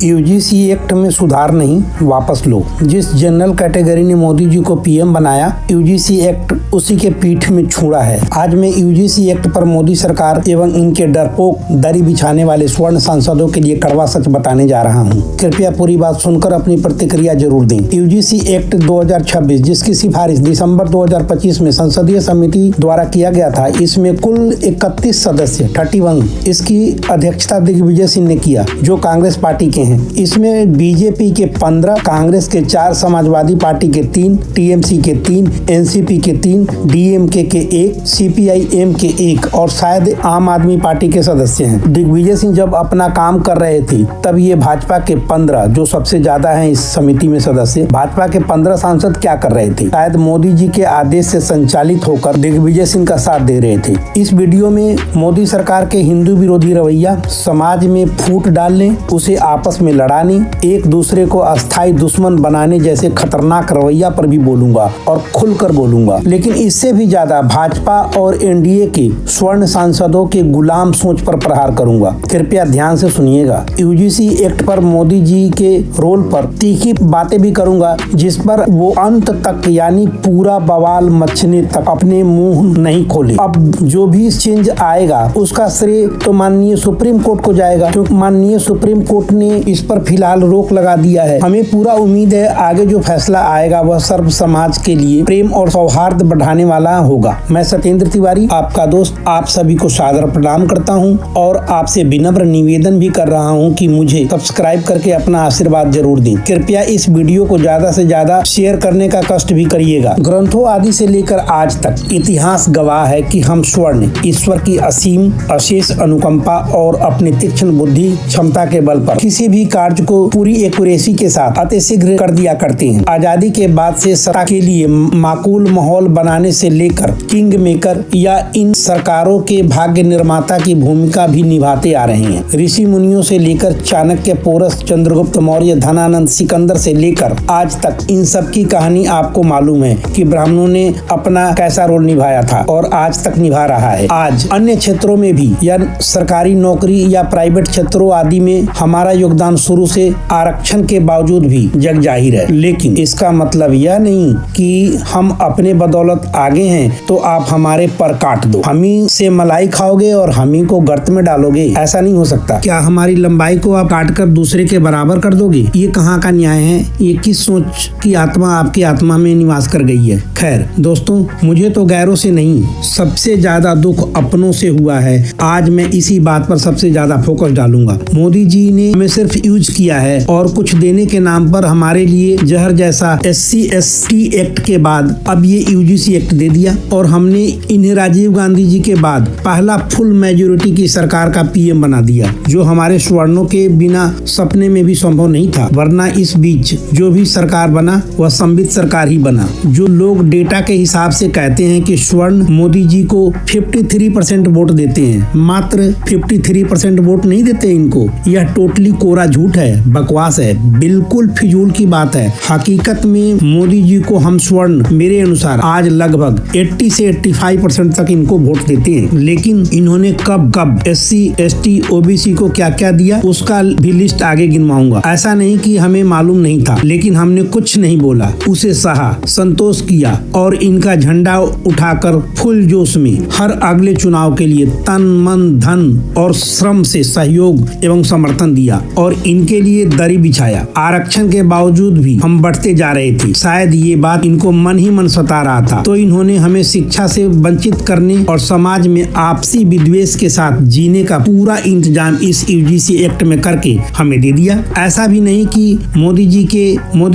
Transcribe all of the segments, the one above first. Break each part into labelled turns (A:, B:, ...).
A: UGC act में सुधार नहीं, वापस लो। जिस जनरल कैटेगरी ने मोदी जी को पीएम बनाया, यूजीसी एक्ट उसी के पीठ में छुड़ा है। आज मैं यूजीसी एक्ट पर मोदी सरकार एवं इनके डरपोक दरी बिछाने वाले स्वर्ण सांसदों के लिए कड़वा सच बताने जा रहा हूं। कृपया पूरी बात सुनकर अपनी प्रतिक्रिया जरूर दें। यूजीसी एक्ट 2026 जिसकी सिफारिश दिसंबर 2025 में संसदीय समिति द्वारा किया गया था, इसमें कुल 31 सदस्य 31 इसकी अध्यक्षता दिग्विजय सिंह ने किया, जो कांग्रेस पार्टी के हैं। इसमें बीजेपी के 15, कांग्रेस के 4, समाजवादी पार्टी के 3, टीएमसी के 3, एनसीपी के 3, डीएमके के 1, सीपीआई-एम के 1 और शायद आम आदमी पार्टी के सदस्य हैं। दिग्विजय सिंह जब अपना काम कर रहे थे तब ये भाजपा के 15, जो सबसे ज्यादा हैं इस समिति में सदस्य, भाजपा के 15 सांसद क्या कर रहे थे? शायद मोदी जी के आदेश से संचालित होकर दिग्विजय सिंह का साथ दे रहे थे। इस वीडियो में मोदी सरकार के हिंदू विरोधी रवैया, समाज में फूट डालने, उसे आपस में लड़ाने, एक दूसरे को अस्थायी दुश्मन बनाने जैसे खतरनाक रवैया पर भी बोलूंगा और खुलकर बोलूंगा। लेकिन इससे भी ज्यादा भाजपा और एनडीए के स्वर्ण सांसदों के गुलाम सोच पर प्रहार करूंगा। कृपया ध्यान से सुनिएगा। यूजीसी एक्ट पर मोदी जी के रोल पर तीखी बातें भी करूंगा, जिस पर वो अंत तक यानी पूरा बवाल मचने तक अपने मुंह नहीं खोले। अब जो भी चेंज आएगा उसका श्रेय तो माननीय सुप्रीम कोर्ट को जाएगा, क्योंकि माननीय सुप्रीम कोर्ट ने इस पर फिलहाल रोक लगा दिया है। हमें पूरा उम्मीद है आगे जो फैसला आएगा वह सर्व समाज के लिए प्रेम और सौहार्द बढ़ाने वाला होगा। मैं सत्येंद्र तिवारी, आपका दोस्त, आप सभी को सादर प्रणाम करता हूं और आपसे विनम्र निवेदन भी कर रहा हूं कि मुझे सब्सक्राइब करके अपना आशीर्वाद जरूर दें। कृपया इस वीडियो को ज्यादा से ज्यादा शेयर करने का कष्ट भी करिएगा। ग्रंथों आदि से लेकर आज तक इतिहास गवाह है कि हम स्वर्ण ईश्वर की असीम अशेष अनुकंपा और अपनी तीक्ष्ण बुद्धि क्षमता के बल पर किसी भी कार्य को पूरी एक्यूरेसी के साथ अतिशीघ्र कर दिया करते हैं। आजादी के बाद से सत्ता के लिए माकूल माहौल बनाने से लेकर किंग मेकर या इन सरकारों के भाग्य निर्माता की भूमिका भी निभाते आ रहे हैं। ऋषि मुनियों से लेकर चाणक्य, पोरस, चंद्रगुप्त मौर्य, धनानंद, सिकंदर से लेकर आज तक इन सब की कहानी आपको मालूम है कि ब्राह्मणों ने अपना कैसा रोल निभाया था और आज तक निभा रहा है। आज अन्य क्षेत्रों में भी या सरकारी नौकरी या प्राइवेट क्षेत्रों आदि में हमारा योगदान शुरू से आरक्षण के बावजूद भी जग जाहिर है। लेकिन इसका मतलब यह नहीं कि हम अपने बदौलत आगे हैं तो आप हमारे पर काट दो, हम ही से मलाई खाओगे और हम ही को गर्त में डालोगे। ऐसा नहीं हो सकता। क्या हमारी लंबाई को आप काट कर दूसरे के बराबर कर दोगे? ये कहाँ का न्याय है? ये किस सोच की आत्मा आपकी आत्मा में निवास कर गई है? खैर दोस्तों, मुझे तो गैरों से नहीं, सबसे ज्यादा दुख अपनों से हुआ है। आज मैं इसी बात पर सबसे ज्यादा फोकस डालूंगा। मोदी जी ने हमें सिर्फ यूज किया है और कुछ देने के नाम पर हमारे लिए जहर जैसा SC/ST एक्ट के बाद अब ये यूजीसी एक्ट दे दिया और हमने इन्हें राजीव गांधी जी के बाद पहला फुल मेजोरिटी की सरकार का पीएम बना दिया, जो हमारे स्वर्णों के बिना सपने में भी संभव नहीं था। वरना इस बीच जो भी सरकार बना वह संबित सरकार ही बना। जो लोग डेटा के हिसाब से कहते हैं कि स्वर्ण मोदी जी को 53% वोट देते हैं, मात्र 53% वोट नहीं देते इनको। यह टोटली कोरा झूठ है, बकवास है, बिल्कुल फिजूल की बात है। हकीकत में मोदी जी को हम स्वर्ण मेरे अनुसार आज लगभग 80 से 85% तक इनको वोट देते हैं। लेकिन इन्होंने कब SC, ST, OBC को क्या क्या दिया उसका भी लिस्ट आगे गिनवाऊंगा। ऐसा नहीं कि हमें मालूम नहीं था, लेकिन हमने कुछ नहीं बोला, उसे सहा, संतोष किया और इनका झंडा उठाकर फुल जोश में हर अगले चुनाव के लिए तन मन धन और श्रम से सहयोग एवं समर्थन दिया और इनके लिए दरी बिछाया। आरक्षण के बावजूद भी हम बढ़ते जा रहे थे। शायद ये बात इनको मन ही मन सता रहा था, तो इन्होंने हमें शिक्षा से वंचित करने और समाज में आपसी विद्वेष के साथ जीने का पूरा इंतजाम इस यूजीसी एक्ट में करके हमें दे दिया। ऐसा भी नहीं कि मोदी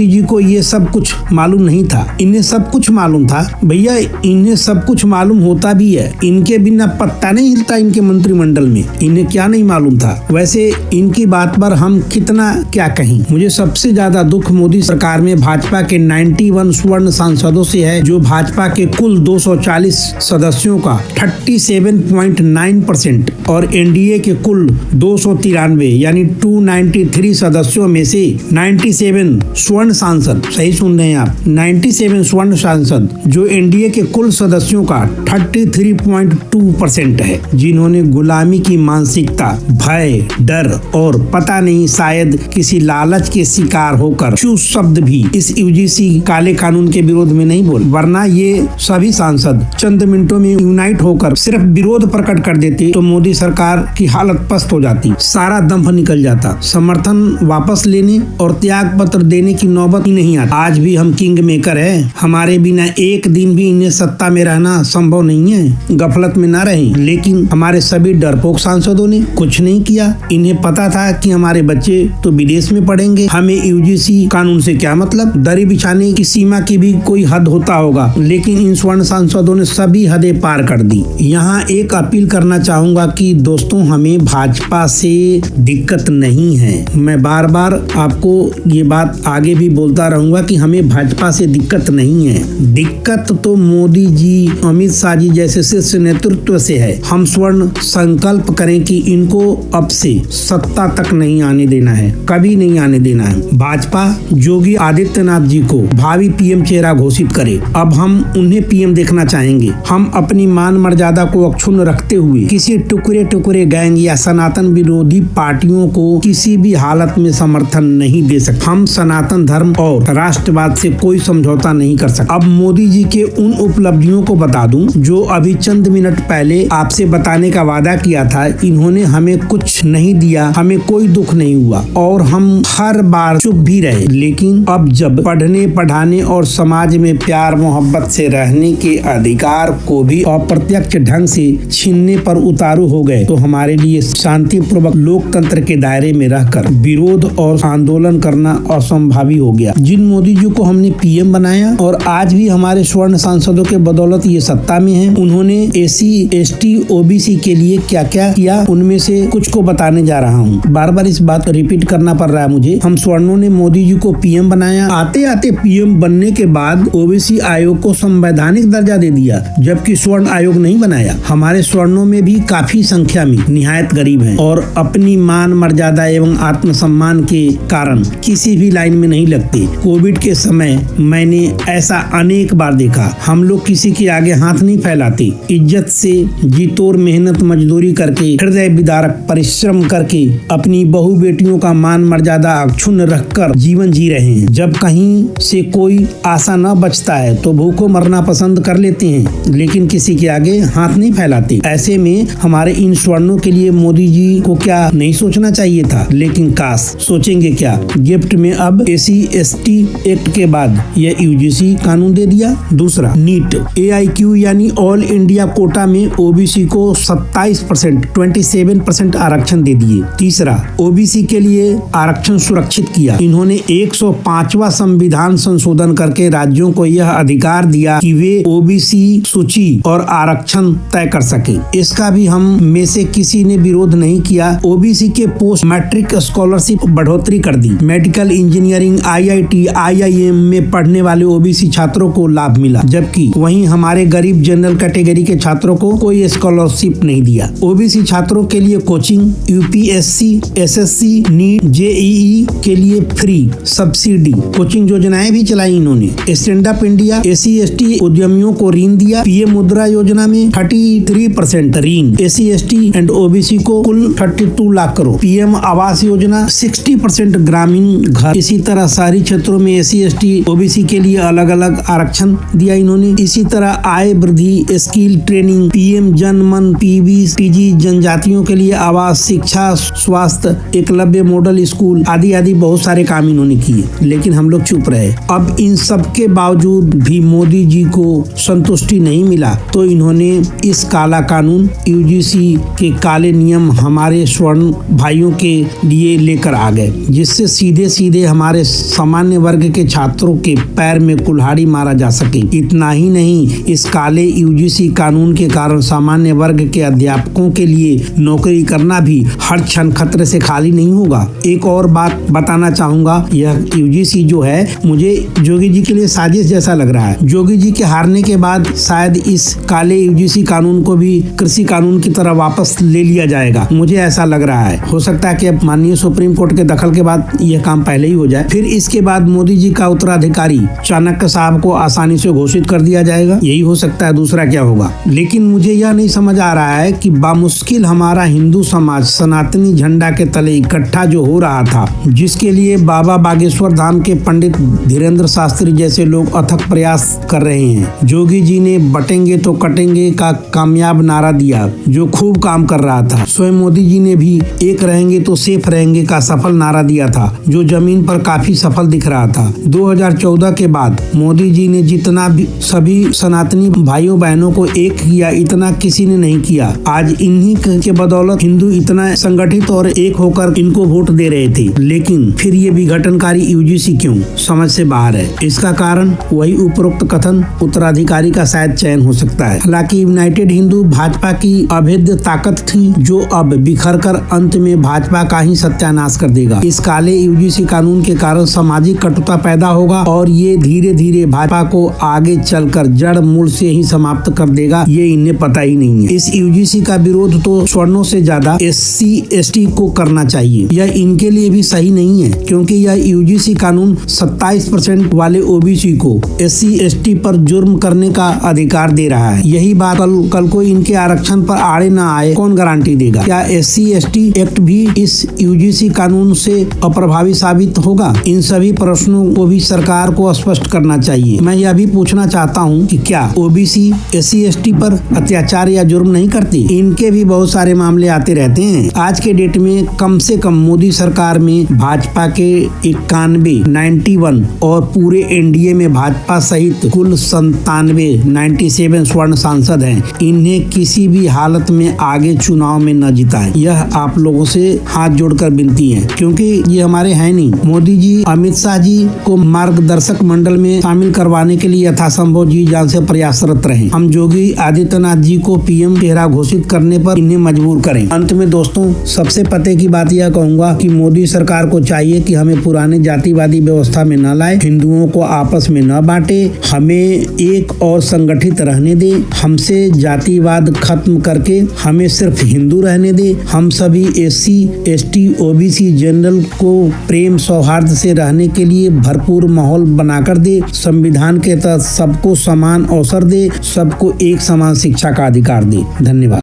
A: जी को ये सब कुछ मालूम नहीं था। इन्हें सब कुछ मालूम था भैया, इन्हें सब कुछ मालूम होता भी है। इनके बिना पत्ता नहीं हिलता इनके मंत्रिमंडल में। इन्हें क्या नहीं मालूम था? वैसे इनकी बात पर हम कितना क्या कहें। मुझे सबसे ज्यादा दुख मोदी सरकार में भाजपा के 91 स्वर्ण सांसदों से है, जो भाजपा के कुल 240 सदस्यों का 37.9% और एनडीए के कुल 293 यानी 293 सदस्यों में से 97 स्वर्ण सांसद, सही सुन रहे हैं आप, 97 स्वर्ण सांसद जो एनडीए के कुल सदस्यों का 33.2% है, जिन्होंने गुलामी की मानसिकता, भय, डर और पता नहीं नहीं शायद किसी लालच के शिकार होकर चूस शब्द भी इस यूजीसी काले कानून के विरोध में नहीं बोल, वरना ये सभी सांसद चंद मिनटों में यूनाइट होकर सिर्फ विरोध प्रकट कर देते तो मोदी सरकार की हालत पस्त हो जाती, सारा दंभ निकल जाता, समर्थन वापस लेने और त्याग पत्र देने की नौबत ही नहीं आती। आज भी हम किंग मेकर है, हमारे बिना एक दिन भी इन्हें सत्ता में रहना संभव नहीं है। गफलत में ना रहें, लेकिन हमारे सभी डरपोक सांसदों ने कुछ नहीं किया। इन्हें पता था कि हमारे बच्चे तो विदेश में पढ़ेंगे, हमें यूजीसी कानून से क्या मतलब। दरी बिछाने की सीमा की भी कोई हद होता होगा, लेकिन इन स्वर्ण सांसदों ने सभी हदें पार कर दी। यहाँ एक अपील करना चाहूंगा कि दोस्तों, हमें भाजपा से दिक्कत नहीं है। मैं बार बार आपको ये बात आगे भी बोलता रहूंगा कि हमें भाजपा से दिक्कत नहीं है। दिक्कत तो मोदी जी, अमित शाह जी जैसे शीर्ष नेतृत्व से है। हम स्वर्ण संकल्प करें कि इनको अब से सत्ता तक नहीं आने देना है, कभी नहीं आने देना है। भाजपा योगी आदित्यनाथ जी को भावी पीएम चेहरा घोषित करे। अब हम उन्हें पीएम देखना चाहेंगे। हम अपनी मान मर्यादा को अक्षुण्ण रखते हुए किसी टुकड़े टुकड़े गैंग या सनातन विरोधी पार्टियों को किसी भी हालत में समर्थन नहीं दे सकते। हम सनातन धर्म और राष्ट्रवाद से कोई समझौता नहीं कर सकते। अब मोदी जी के उन उपलब्धियों को बता दूं जो अभी चंद मिनट पहले आपसे बताने का वादा किया था। इन्होंने हमें कुछ नहीं दिया, हमें कोई दुख नहीं हुआ और हम हर बार चुप भी रहे। लेकिन अब जब पढ़ने पढ़ाने और समाज में प्यार मोहब्बत से रहने के अधिकार को भी अप्रत्यक्ष ढंग से छीनने पर उतारू हो गए, तो हमारे लिए शांतिपूर्वक लोकतंत्र के दायरे में रहकर विरोध और आंदोलन करना असंभावी हो गया। जिन मोदी जी को हमने पीएम बनाया और आज भी हमारे स्वर्ण सांसदों के बदौलत ये सत्ता में हैं, उन्होंने एससी एसटी ओबीसी के लिए क्या क्या किया, उनमें से कुछ को बताने जा रहा हूँ। बार बार इस बात रिपीट करना पड़ रहा है मुझे। हम स्वर्णों ने मोदी जी को पीएम बनाया, आते आते पीएम बनने के बाद ओबीसी आयोग को संवैधानिक दर्जा दे दिया, जबकि स्वर्ण आयोग नहीं बनाया। हमारे स्वर्णों में भी काफी संख्या में निहायत गरीब हैं और अपनी मान मर्यादा एवं आत्मसम्मान के कारण किसी भी लाइन में नहीं लगते। कोविड के समय मैंने ऐसा अनेक बार देखा। हम लोग किसी के आगे हाथ नहीं फैलाते, इज्जत से जी तोड़ मेहनत मजदूरी करके, हृदय विदारक परिश्रम करके अपनी बहु बेटियों का मान मर्यादा अक्षुण्ण रखकर जीवन जी रहे हैं। जब कहीं से कोई आशा न बचता है तो भूखों मरना पसंद कर लेते हैं, लेकिन किसी के आगे हाथ नहीं फैलाते। ऐसे में हमारे इन स्वर्णों के लिए मोदी जी को क्या नहीं सोचना चाहिए था, लेकिन काश सोचेंगे क्या। गिफ्ट में अब एससी एसटी एक्ट के बाद यह यूजीसी कानून दे दिया। दूसरा, नीट AIQ यानी ऑल इंडिया कोटा में ओबीसी को 27% आरक्षण दे दिए। तीसरा, ओबीसी के लिए आरक्षण सुरक्षित किया। इन्होंने 105वां संविधान संशोधन करके राज्यों को यह अधिकार दिया कि वे ओबीसी सूची और आरक्षण तय कर सके। इसका भी हम में से किसी ने विरोध नहीं किया। ओबीसी के पोस्ट मैट्रिक स्कॉलरशिप बढ़ोतरी कर दी। मेडिकल इंजीनियरिंग IIT IIM में पढ़ने वाले ओबीसी छात्रों को लाभ मिला, जबकि वहीं हमारे गरीब जनरल कैटेगरी के छात्रों को कोई स्कॉलरशिप नहीं दिया। ओबीसी छात्रों के लिए coaching, UPSC SSC NEET JEE के लिए फ्री सब्सिडी कोचिंग योजनाएं भी चलाई इन्होंने। Stand up India SC ST उद्यमियों को ऋण दिया। पीएम मुद्रा योजना में 33% ऋण SC ST एंड ओबीसी को कुल 32 लाख करोड़। पीएम आवास योजना 60% ग्रामीण घर। इसी तरह शहरी क्षेत्रों में SC ST ओबीसी के लिए अलग अलग आरक्षण दिया इन्होंने। इसी तरह आय वृद्धि, स्किल ट्रेनिंग, पीएम जन मन PG जनजातियों के लिए आवास, शिक्षा, स्वास्थ्य, एकलव्य मॉडल स्कूल आदि आदि बहुत सारे काम इन्होंने किए, लेकिन हम लोग चुप रहे। अब इन सब के बावजूद भी मोदी जी को संतुष्टि नहीं मिला, तो इन्होंने इस काला कानून यूजीसी के काले नियम हमारे स्वर्ण भाइयों के लिए लेकर आ गए, जिससे सीधे सीधे हमारे सामान्य वर्ग के छात्रों के पैर में कुल्हाड़ी मारा जा सके। इतना ही नहीं, इस काले यूजीसी कानून के कारण सामान्य वर्ग के अध्यापकों के लिए नौकरी करना भी हर क्षण खतरे से खाली नहीं होगा। एक और बात बताना चाहूंगा, यह यूजीसी जो है मुझे जोगी जी के लिए साजिश जैसा लग रहा है। जोगी जी के हारने के बाद शायद इस काले यूजीसी कानून को भी कृषि कानून की तरह वापस ले लिया जाएगा, मुझे ऐसा लग रहा है। हो सकता है कि अब माननीय सुप्रीम कोर्ट के दखल के बाद यह काम पहले ही हो जाए। फिर इसके बाद मोदी जी का उत्तराधिकारी चाणक्य साहब को आसानी से घोषित कर दिया जाएगा, यही हो सकता है, दूसरा क्या होगा। लेकिन मुझे यह नहीं समझ आ रहा है कि बामुश्किल हमारा हिंदू समाज सनातनी झंडा के तले इकट्ठा जो हो रहा था, जिसके लिए बाबा बागेश्वर धाम के पंडित धीरेन्द्र शास्त्री जैसे लोग अथक प्रयास कर रहे हैं। जोगी जी ने बटेंगे तो कटेंगे का कामयाब नारा दिया, जो खूब काम कर रहा था। स्वयं मोदी जी ने भी एक रहेंगे तो सेफ रहेंगे का सफल नारा दिया था, जो जमीन पर काफी सफल दिख रहा था। 2014 के बाद मोदी जी ने जितना भी सभी सनातनी भाइयों बहनों को एक किया, इतना किसी ने नहीं किया। आज इन्हीं के बदौलत हिंदू इतना संगठित और एक होकर इनको वोट दे रहे थे। लेकिन फिर ये विघटनकारी यूजीसी क्यों, समझ से बाहर है। इसका कारण वही उपरोक्त कथन उत्तराधिकारी का शायद चयन हो सकता है। हालांकि यूनाइटेड हिंदू भाजपा की अभेद्य ताकत थी, जो अब बिखर कर अंत में भाजपा का ही सत्यानाश कर देगा। इस काले यूजीसी कानून के कारण सामाजिक कटुता पैदा होगा और ये धीरे धीरे भाजपा को आगे चलकर जड़ मूल से ही समाप्त कर देगा, ये इन्हें पता ही नहीं है। इस यूजीसी का विरोध तो स्वर्णों से ज्यादा SC ST को करना चाहिए। यह इनके लिए भी सही नहीं है, क्योंकि यह यूजीसी कानून 27% वाले OBC को SC ST पर जुर्म करने का अधिकार दे रहा है। यही बात कल को इनके आरक्षण पर आड़े न आए, कौन गारंटी देगा। क्या SC ST एक्ट भी इस यूजीसी कानून से अप्रभावी साबित होगा। इन सभी प्रश्नों को भी सरकार को स्पष्ट करना चाहिए। मैं यह भी पूछना चाहता हूं कि क्या OBC SC ST पर अत्याचार या जुर्म नहीं करती। इनके भी बहुत सारे मामले आते रहते हैं। आज के डेट में कम से कम मोदी सरकार में भाजपा के 91 और पूरे NDA में भाजपा सहित कुल 97 स्वर्ण सांसद हैं। इन्हें किसी भी हालत में आगे चुनाव में न जिताएं, यह आप लोगों से हाथ जोड़कर विनती है, क्योंकि ये हमारे हैं नहीं। मोदी जी अमित शाह जी को मार्गदर्शक मंडल में शामिल करवाने के लिए यथासंभव जी जान से प्रयासरत रहे। हम योगी आदित्यनाथ जी को PM चेहरा घोषित करने पर इन्हें मजबूर करें। अंत में दोस्तों, सबसे पते की बात यह कहूंगा कि मोदी सरकार को चाहिए कि हमें पुराने जातिवादी व्यवस्था में न लाए, हिंदुओं को आपस में न बांटे, हमें एक और संगठित रहने दे, हमसे जातिवाद खत्म करके हमें सिर्फ हिंदू रहने दे। हम सभी SC ST OBC जनरल को प्रेम सौहार्द से रहने के लिए भरपूर माहौल बनाकर दे। संविधान के तहत सबको समान अवसर दे, सबको एक समान शिक्षा का अधिकार दे। धन्यवाद।